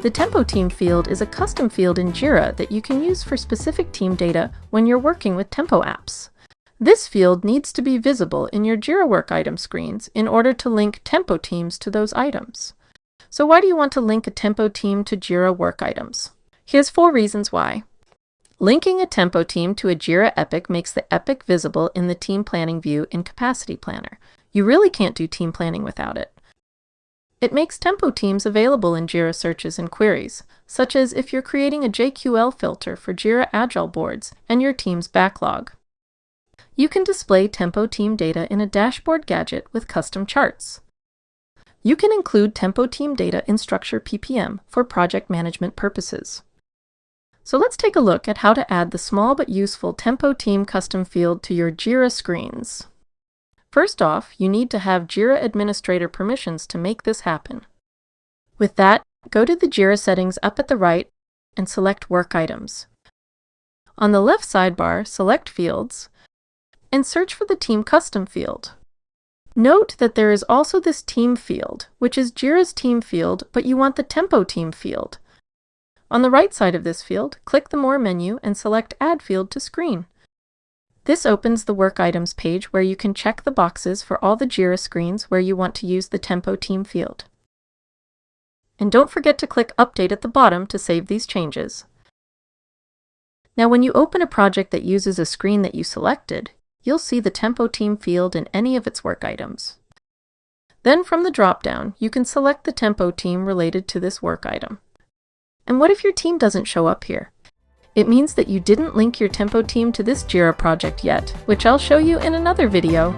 The Tempo Team field is a custom field in Jira that you can use for specific team data when you're working with Tempo apps. This field needs to be visible in your Jira work item screens in order to link Tempo teams to those items. So why do you want to link a Tempo team to Jira work items? Here's 4 reasons why. Linking a Tempo team to a Jira epic makes the epic visible in the team planning view in Capacity Planner. You really can't do team planning without it. It makes Tempo teams available in Jira searches and queries, such as if you're creating a JQL filter for Jira Agile boards and your team's backlog. You can display Tempo team data in a dashboard gadget with custom charts. You can include Tempo team data in Structure PPM for project management purposes. So let's take a look at how to add the small but useful Tempo team custom field to your Jira screens. First off, you need to have Jira administrator permissions to make this happen. With that, go to the Jira settings up at the right and select Work Items. On the left sidebar, select Fields and search for the Team Custom field. Note that there is also this Team field, which is Jira's Team field, but you want the Tempo Team field. On the right side of this field, click the More menu and select Add Field to Screen. This opens the Work Items page where you can check the boxes for all the Jira screens where you want to use the Tempo Team field. And don't forget to click Update at the bottom to save these changes. Now when you open a project that uses a screen that you selected, you'll see the Tempo Team field in any of its work items. Then from the drop-down, you can select the Tempo team related to this work item. And what if your team doesn't show up here? It means that you didn't link your Tempo team to this Jira project yet, which I'll show you in another video.